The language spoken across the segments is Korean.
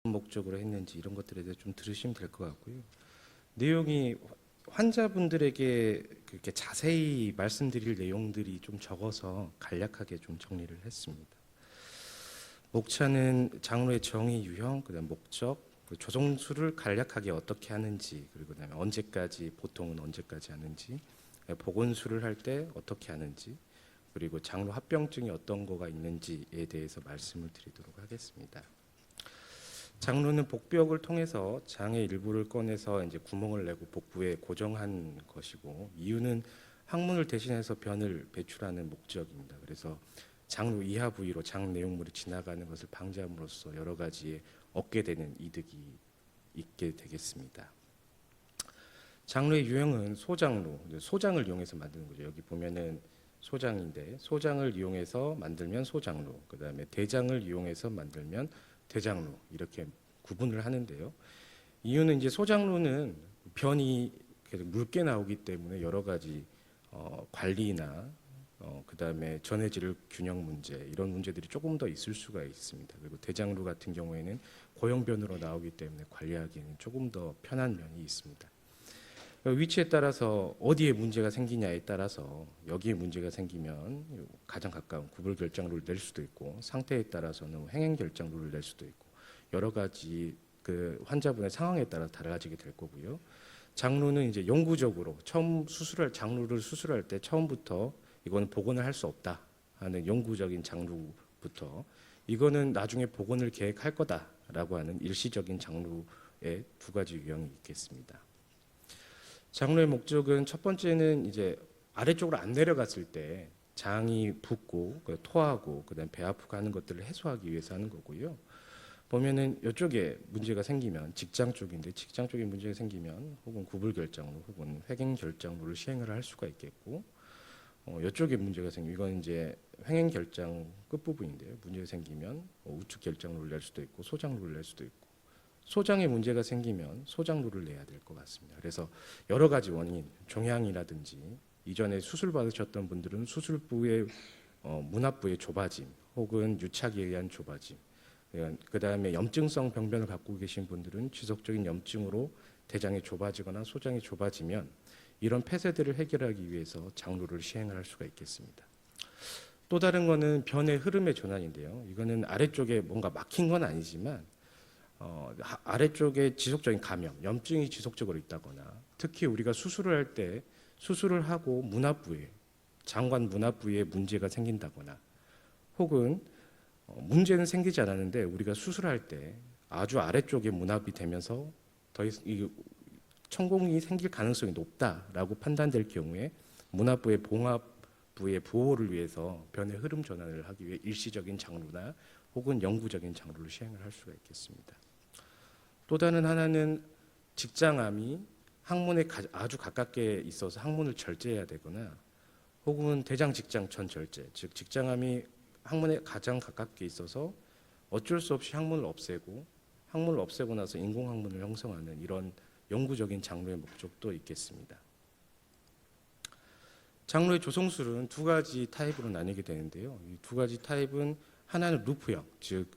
목적으로 했는지 이런 것들에 대해서 좀 들으시면 될 것 같고요. 내용이 환자분들에게 그렇게 자세히 말씀드릴 내용들이 좀 적어서 간략하게 좀 정리를 했습니다. 목차는 장로의 정의 유형, 그다음 목적, 조정수를 간략하게 어떻게 하는지, 그리고 그다음에 언제까지, 보통은 언제까지 하는지, 보건수를 할 때 어떻게 하는지, 그리고 장로 합병증이 어떤 거가 있는지에 대해서 말씀을 드리도록 하겠습니다. 장로는 복벽을 통해서 장의 일부를 꺼내서 이제 구멍을 내고 복부에 고정한 것이고, 이유는 항문을 대신해서 변을 배출하는 목적입니다. 그래서 장로 이하 부위로 장 내용물이 지나가는 것을 방지함으로써 여러 가지에 얻게 되는 이득이 있게 되겠습니다. 장로의 유형은 소장로, 소장을 이용해서 만드는 거죠. 여기 보면은 소장인데, 소장을 이용해서 만들면 소장로, 그 다음에 대장을 이용해서 만들면 대장로, 이렇게 구분을 하는데요. 이유는 이제 소장로는 변이 묽게 나오기 때문에 여러 가지 관리나 그 다음에 전해질 균형 문제, 이런 문제들이 조금 더 있을 수가 있습니다. 그리고 대장로 같은 경우에는 고형변으로 나오기 때문에 관리하기에는 조금 더 편한 면이 있습니다. 위치에 따라서 어디에 문제가 생기냐에 따라서, 여기에 문제가 생기면 가장 가까운 구불결장로를 낼 수도 있고, 상태에 따라서는 행행결장로를 낼 수도 있고, 여러 가지 그 환자분의 상황에 따라 달라지게 될 거고요. 장로는 이제 영구적으로 처음 장로를 수술할 때 처음부터 이거는 복원을 할 수 없다 하는 영구적인 장로부터, 이거는 나중에 복원을 계획할 거다라고 하는 일시적인 장로의 두 가지 유형이 있겠습니다. 장로의 목적은 첫 번째는 이제 아래쪽으로 안 내려갔을 때 장이 붓고 토하고 그다음 배 아프고 하는 것들을 해소하기 위해서 하는 거고요. 보면은 이쪽에 문제가 생기면 직장 쪽인데, 직장 쪽에 문제가 생기면 혹은 구불결장로 혹은 회갱결장로를 시행을 할 수가 있겠고, 이쪽에 문제가 생기면, 이건 이제 횡행결장 끝부분인데요. 문제가 생기면 우측결장로를 낼 수도 있고 소장로를 낼 수도 있고, 소장에 문제가 생기면 소장로를 내야 될 것 같습니다. 그래서 여러 가지 원인, 종양이라든지 이전에 수술 받으셨던 분들은 수술부의 문합부의 좁아짐 혹은 유착에 의한 좁아짐, 그 다음에 염증성 병변을 갖고 계신 분들은 지속적인 염증으로 대장이 좁아지거나 소장이 좁아지면 이런 폐쇄들을 해결하기 위해서 장로를 시행을 할 수가 있겠습니다. 또 다른 거는 변의 흐름의 전환인데요. 이거는 아래쪽에 뭔가 막힌 건 아니지만 아래쪽에 지속적인 감염, 염증이 지속적으로 있다거나, 특히 우리가 수술을 할 때 수술을 하고 문합부에, 장관 문합부에 문제가 생긴다거나, 혹은 문제는 생기지 않았는데 우리가 수술할 때 아주 아래쪽에 문합이 되면서 천공이 생길 가능성이 높다라고 판단될 경우에 문합부의 봉합부의 보호를 위해서 변의 흐름 전환을 하기 위해 일시적인 장로나 혹은 영구적인 장로를 시행을 할 수가 있겠습니다. 또 다른 하나는 직장암이 항문에 아주 가깝게 있어서 항문을 절제해야 되거나, 혹은 대장 직장 전 절제, 즉 직장암이 항문에 가장 가깝게 있어서 어쩔 수 없이 항문을 없애고, 항문을 없애고 나서 인공항문을 형성하는 이런 영구적인 장로의 목적도 있겠습니다. 장로의 조성술은 두 가지 타입으로 나뉘게 되는데요. 이 두 가지 타입은, 하나는 루프형, 즉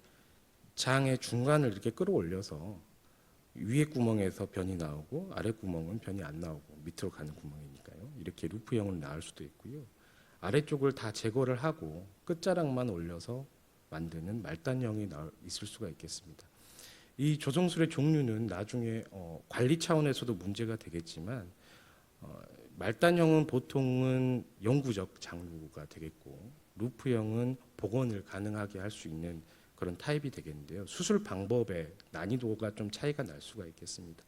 장의 중간을 이렇게 끌어올려서 위에 구멍에서 변이 나오고 아래 구멍은 변이 안 나오고 밑으로 가는 구멍이니까요. 이렇게 루프형으로 나올 수도 있고요. 아래쪽을 다 제거를 하고 끝자락만 올려서 만드는 말단형이 있을 수가 있겠습니다. 이 조정술의 종류는 나중에 관리 차원에서도 문제가 되겠지만, 말단형은 보통은 영구적 장루가 되겠고, 루프형은 복원을 가능하게 할 수 있는 그런 타입이 되겠는데요. 수술 방법의 난이도가 좀 차이가 날 수가 있겠습니다.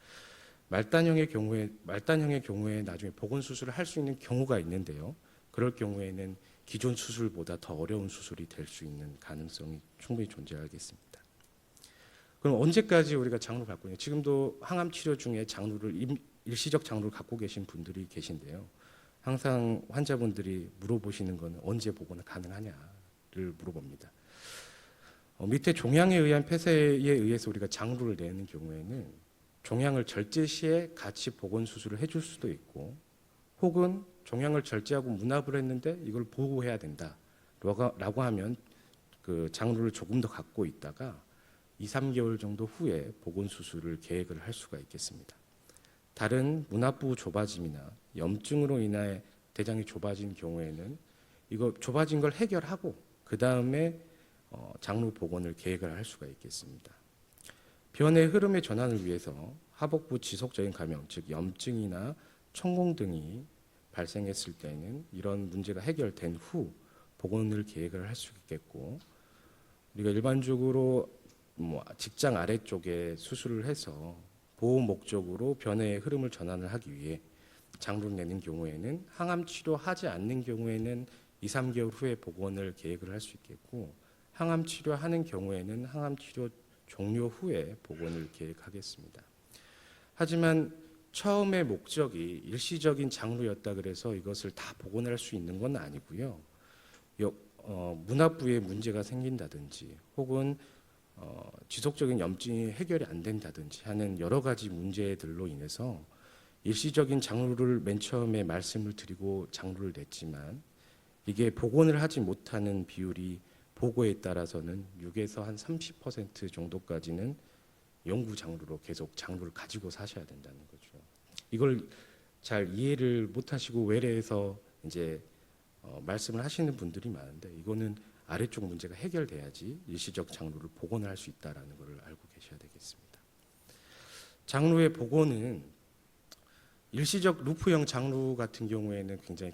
말단형의 경우에 나중에 복원 수술을 할 수 있는 경우가 있는데요. 그럴 경우에는 기존 수술보다 더 어려운 수술이 될 수 있는 가능성이 충분히 존재하겠습니다. 그럼 언제까지 우리가 장루를 갖고 있냐? 지금도 항암 치료 중에 일시적 장루를 갖고 계신 분들이 계신데요. 항상 환자분들이 물어보시는 건 언제 복원이 가능하냐를 물어봅니다. 밑에 종양에 의한 폐쇄에 의해서 우리가 장루를 내는 경우에는 종양을 절제 시에 같이 복원 수술을 해줄 수도 있고, 혹은 종양을 절제하고 문합을 했는데 이걸 보호해야 된다라고 하면 그 장루를 조금 더 갖고 있다가 2, 3개월 정도 후에 보건 수술을 계획을 할 수가 있겠습니다. 다른 문합부 좁아짐이나 염증으로 인해 대장이 좁아진 경우에는 이거 좁아진 걸 해결하고 그 다음에 장루 복원을 계획을 할 수가 있겠습니다. 변의 흐름의 전환을 위해서 하복부 지속적인 감염, 즉 염증이나 천공 등이 발생했을 때는 이런 문제가 해결된 후 복원을 계획을 할 수 있겠고, 우리가 일반적으로 직장 아래쪽에 수술을 해서 보호 목적으로 변의 흐름을 전환을 하기 위해 장루를 내는 경우에는 항암 치료하지 않는 경우에는 2, 3개월 후에 복원을 계획을 할 수 있겠고, 항암 치료하는 경우에는 항암 치료 종료 후에 복원을 계획하겠습니다. 하지만 처음의 목적이 일시적인 장루였다 그래서 이것을 다 복원할 수 있는 건 아니고요. 문합부에 문제가 생긴다든지 혹은 지속적인 염증이 해결이 안 된다든지 하는 여러 가지 문제들로 인해서 일시적인 장루를 맨 처음에 말씀을 드리고 장루를 냈지만 이게 복원을 하지 못하는 비율이 보고에 따라서는 6에서 한 30% 정도까지는 영구 장루로 계속 장루를 가지고 사셔야 된다는 거죠. 이걸 잘 이해를 못하시고 외래에서 이제 말씀을 하시는 분들이 많은데, 이거는 아래쪽 문제가 해결돼야지 일시적 장루를 복원을 할 수 있다라는 것을 알고 계셔야 되겠습니다. 장루의 복원은 일시적 루프형 장루 같은 경우에는 굉장히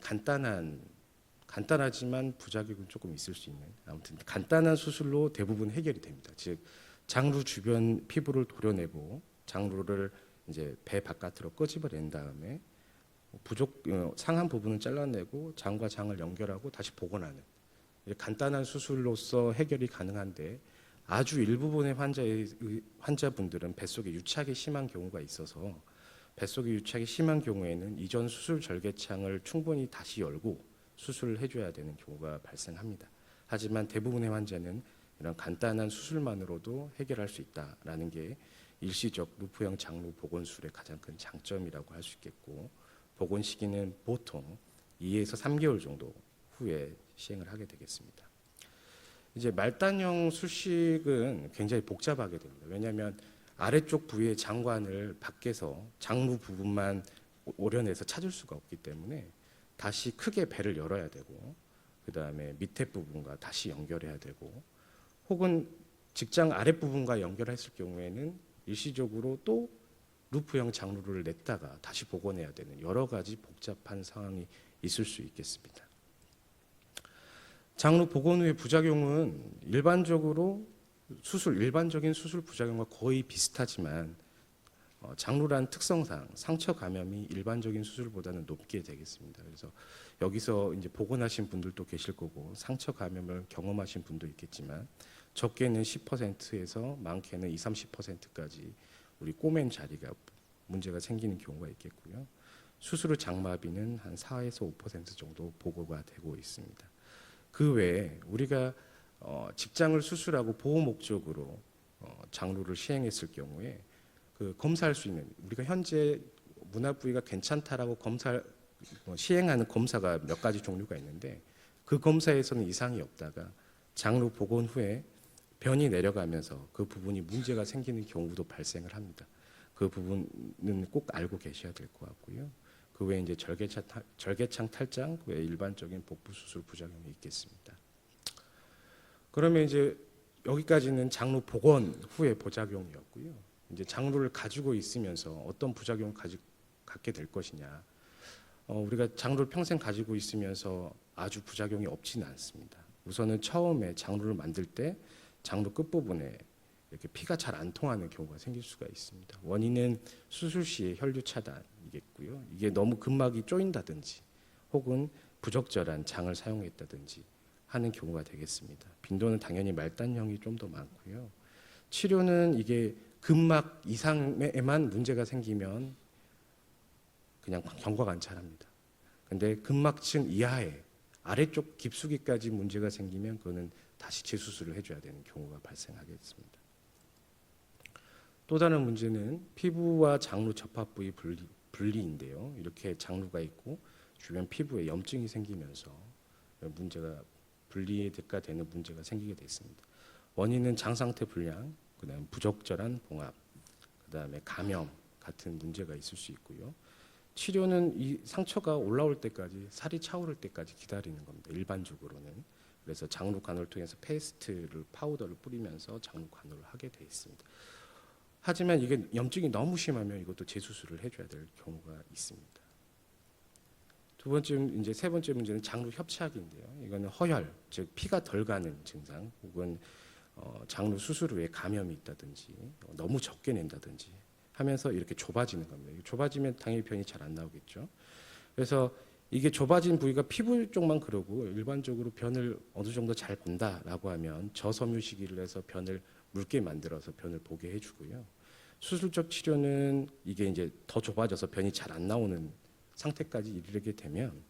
간단하지만 부작용은 조금 있을 수 있는, 아무튼 간단한 수술로 대부분 해결이 됩니다. 즉 장루 주변 피부를 도려내고 장루를 이제 배 바깥으로 끄집어낸 다음에 상한 부분은 잘라내고 장과 장을 연결하고 다시 복원하는 간단한 수술로서 해결이 가능한데, 아주 일부분의 환자분들은 뱃속에 유착이 심한 경우가 있어서 뱃속에 유착이 심한 경우에는 이전 수술 절개창을 충분히 다시 열고 수술을 해줘야 되는 경우가 발생합니다. 하지만 대부분의 환자는 이런 간단한 수술만으로도 해결할 수 있다라는 게 일시적 루프형 장루 복원술의 가장 큰 장점이라고 할 수 있겠고, 복원 시기는 보통 2에서 3개월 정도 후에 시행을 하게 되겠습니다. 이제 말단형 술식은 굉장히 복잡하게 됩니다. 왜냐하면 아래쪽 부위의 장관을 밖에서 장루 부분만 오려내서 찾을 수가 없기 때문에 다시 크게 배를 열어야 되고, 그 다음에 밑에 부분과 다시 연결해야 되고, 혹은 직장 아랫부분과 연결했을 경우에는 일시적으로 또 루프형 장루를 냈다가 다시 복원해야 되는 여러 가지 복잡한 상황이 있을 수 있겠습니다. 장루 복원 후의 부작용은 일반적인 수술 부작용과 거의 비슷하지만 장루란 특성상 상처 감염이 일반적인 수술보다는 높게 되겠습니다. 그래서 여기서 이제 복원하신 분들도 계실 거고 상처 감염을 경험하신 분도 있겠지만 적게는 10%에서 많게는 20, 30%까지 우리 꼬맨 자리가 문제가 생기는 경우가 있겠고요. 수술 후 장마비는 한 4에서 5% 정도 보고가 되고 있습니다. 그 외에 우리가 직장을 수술하고 보호 목적으로 장루를 시행했을 경우에 그 검사할 수 있는, 우리가 현재 문합 부위가 괜찮다라고 시행하는 검사가 몇 가지 종류가 있는데, 그 검사에서는 이상이 없다가 장루 복원 후에 변이 내려가면서 그 부분이 문제가 생기는 경우도 발생을 합니다. 그 부분은 꼭 알고 계셔야 될 것 같고요. 그 외에 이제 절개창 탈장 외에 일반적인 복부 수술 부작용이 있겠습니다. 그러면 이제 여기까지는 장루 복원 후의 부작용이었고요. 이제 장루를 가지고 있으면서 어떤 부작용을 갖게 될 것이냐. 우리가 장루를 평생 가지고 있으면서 아주 부작용이 없지는 않습니다. 우선은 처음에 장루를 만들 때 장루 끝부분에 이렇게 피가 잘 안 통하는 경우가 생길 수가 있습니다. 원인은 수술 시에 혈류 차단이겠고요. 이게 너무 근막이 조인다든지 혹은 부적절한 장을 사용했다든지 하는 경우가 되겠습니다. 빈도는 당연히 말단형이 좀 더 많고요. 치료는 이게 근막 이상에만 문제가 생기면 그냥 경과관찰합니다. 근데 근막층 이하에 아래쪽 깊숙이까지 문제가 생기면 그거는 다시 재수술을 해줘야 되는 경우가 발생하겠습니다. 또 다른 문제는 피부와 장루 접합 부위 분리인데요. 이렇게 장루가 있고 주변 피부에 염증이 생기면서 문제가 분리가 되는 문제가 생기게 됐습니다. 원인은 장 상태 불량, 그다음에 부적절한 봉합, 그다음에 감염 같은 문제가 있을 수 있고요. 치료는 이 상처가 올라올 때까지, 살이 차오를 때까지 기다리는 겁니다. 일반적으로는. 그래서 장루간호를 통해서 페이스트를, 파우더를 뿌리면서 장루간호를 하게 돼 있습니다. 하지만 이게 염증이 너무 심하면 이것도 재수술을 해줘야 될 경우가 있습니다. 두 번째, 이제 세 번째 문제는 장루 협착인데요. 이거는 허혈, 즉 피가 덜 가는 증상, 혹은 장루 수술 후에 감염이 있다든지 너무 적게 낸다든지 하면서 이렇게 좁아지는 겁니다. 좁아지면 당연히 변이 잘 안 나오겠죠. 그래서 이게 좁아진 부위가 피부 쪽만 그러고 일반적으로 변을 어느 정도 잘 본다라고 하면 저섬유 시기를 해서 변을 묽게 만들어서 변을 보게 해주고요. 수술적 치료는 이게 이제 더 좁아져서 변이 잘 안 나오는 상태까지 이르게 되면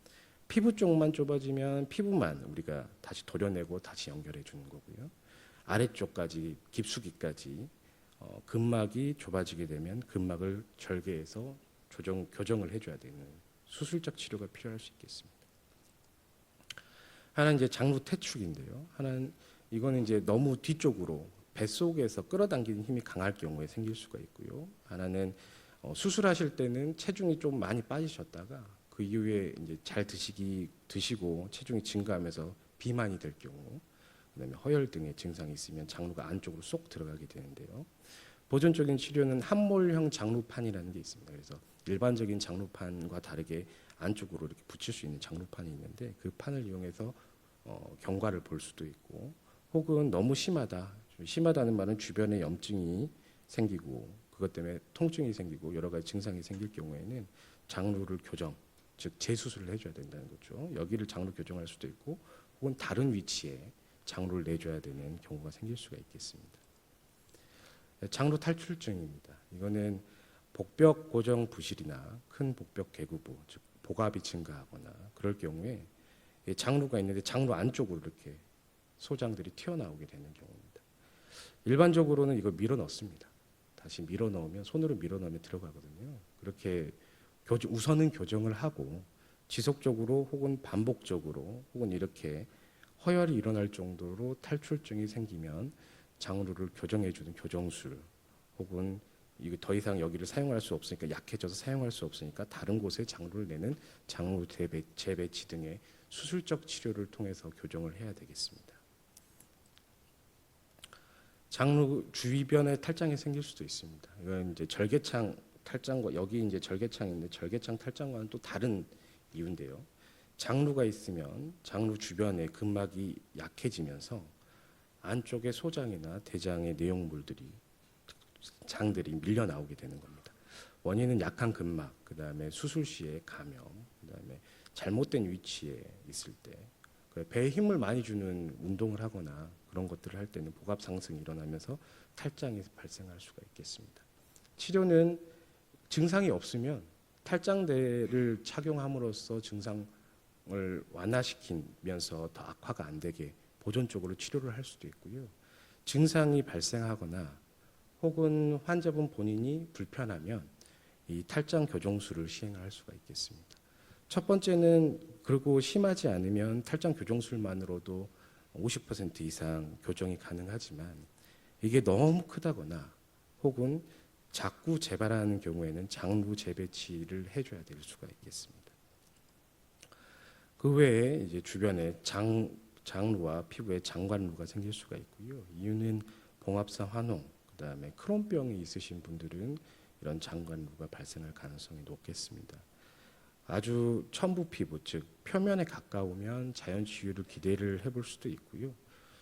피부 쪽만 좁아지면 피부만 우리가 다시 도려내고 다시 연결해 주는 거고요. 아래쪽까지 깊숙이까지 근막이 좁아지게 되면 근막을 절개해서 교정을 해줘야 되는 수술적 치료가 필요할 수 있겠습니다. 하나는 이제 장루 퇴축인데요. 하나는 이거는 이제 너무 뒤쪽으로 뱃속에서 끌어당기는 힘이 강할 경우에 생길 수가 있고요. 하나는 수술하실 때는 체중이 좀 많이 빠지셨다가 그 이후에 이제 잘 드시고 체중이 증가하면서 비만이 될 경우, 그다음에 허혈 등의 증상이 있으면 장루가 안쪽으로 쏙 들어가게 되는데요. 보존적인 치료는 함몰형 장루판이라는 게 있습니다. 그래서 일반적인 장루판과 다르게 안쪽으로 이렇게 붙일 수 있는 장루판이 있는데 그 판을 이용해서 경과를 볼 수도 있고, 혹은 너무 심하다는 말은 주변에 염증이 생기고 그것 때문에 통증이 생기고 여러 가지 증상이 생길 경우에는 장루를 교정, 즉 재수술을 해줘야 된다는 거죠. 여기를 장루 교정할 수도 있고, 혹은 다른 위치에 장루를 내줘야 되는 경우가 생길 수가 있겠습니다. 장루 탈출증입니다. 이거는 복벽 고정 부실이나 큰 복벽 개구부, 즉 복압이 증가하거나 그럴 경우에 장루가 있는데 장루 안쪽으로 이렇게 소장들이 튀어나오게 되는 경우입니다. 일반적으로는 이거 밀어 넣습니다. 다시 밀어 넣으면, 손으로 밀어 넣으면 들어가거든요. 그렇게 우선은 교정을 하고 지속적으로 혹은 반복적으로 혹은 이렇게 허혈이 일어날 정도로 탈출증이 생기면 장루를 교정해주는 교정술, 혹은 이거 더 이상 여기를 사용할 수 없으니까, 약해져서 사용할 수 없으니까 다른 곳에 장루를 내는 장루 재배치 등의 수술적 치료를 통해서 교정을 해야 되겠습니다. 장루 주위변에 탈장이 생길 수도 있습니다. 이건 이제 절개창 탈장과, 여기 이제 절개창인데 절개창 탈장과는 또 다른 이유인데요. 장루가 있으면 장루 주변에 근막이 약해지면서 안쪽에 소장이나 대장의 내용물들이, 장들이 밀려 나오게 되는 겁니다. 원인은 약한 근막, 그다음에 수술 시에 감염, 그다음에 잘못된 위치에 있을 때, 배에 힘을 많이 주는 운동을 하거나 그런 것들을 할 때는 복압 상승이 일어나면서 탈장이 발생할 수가 있겠습니다. 치료는 증상이 없으면 탈장대를 착용함으로써 증상을 완화시키면서 더 악화가 안 되게 보존적으로 치료를 할 수도 있고요. 증상이 발생하거나 혹은 환자분 본인이 불편하면 이 탈장 교정술을 시행할 수가 있겠습니다. 첫 번째는, 그리고 심하지 않으면 탈장 교정술만으로도 50% 이상 교정이 가능하지만, 이게 너무 크다거나 혹은 자꾸 재발하는 경우에는 장루 재배치를 해줘야 될 수가 있겠습니다. 그 외에 이제 주변에 장루와 피부에 장관루가 생길 수가 있고요. 이유는 봉합성 환홍, 그다음에 크론병이 있으신 분들은 이런 장관루가 발생할 가능성이 높겠습니다. 아주 첨부 피부, 즉 표면에 가까우면 자연 치유를 기대를 해볼 수도 있고요.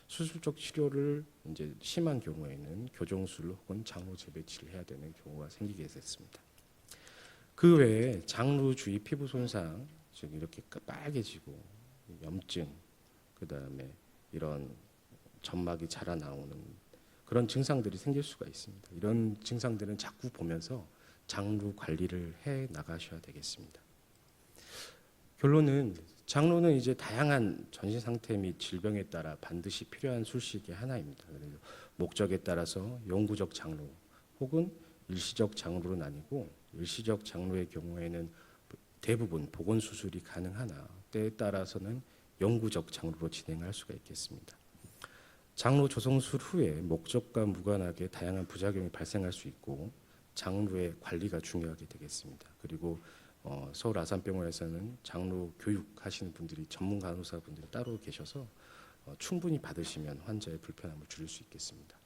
수술적 치료를 이제 심한 경우에는 교정술 혹은 장루 재배치를 해야 되는 경우가 생기게 됐습니다. 그 외에 장루 주위 피부 손상, 즉 이렇게 빨개지고 염증, 그다음에 이런 점막이 자라나오는 그런 증상들이 생길 수가 있습니다. 이런 증상들은 자꾸 보면서 장루 관리를 해 나가셔야 되겠습니다. 결론은, 장루는 이제 다양한 전신 상태 및 질병에 따라 반드시 필요한 술식의 하나입니다. 그래서 목적에 따라서 영구적 장루 혹은 일시적 장루로 나뉘고, 일시적 장루의 경우에는 대부분 보건 수술이 가능하나 때에 따라서는 영구적 장루로 진행할 수가 있겠습니다. 장로 조성술 후에 목적과 무관하게 다양한 부작용이 발생할 수 있고 장로의 관리가 중요하게 되겠습니다. 그리고 서울 아산병원에서는 장로 교육하시는 분들이 전문 간호사분들이 따로 계셔서 충분히 받으시면 환자의 불편함을 줄일 수 있겠습니다.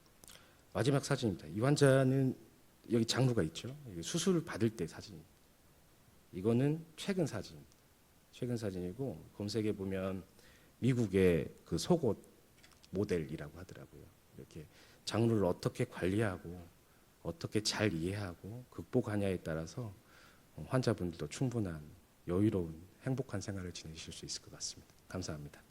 마지막 사진입니다. 이 환자는 여기 장로가 있죠. 수술을 받을 때 사진입니다. 이거는 최근 사진입니다. 최근 사진이고 검색해 보면 미국의 그 속옷 모델이라고 하더라고요. 이렇게 장루를 어떻게 관리하고 어떻게 잘 이해하고 극복하냐에 따라서 환자분들도 충분한 여유로운 행복한 생활을 지내실 수 있을 것 같습니다. 감사합니다.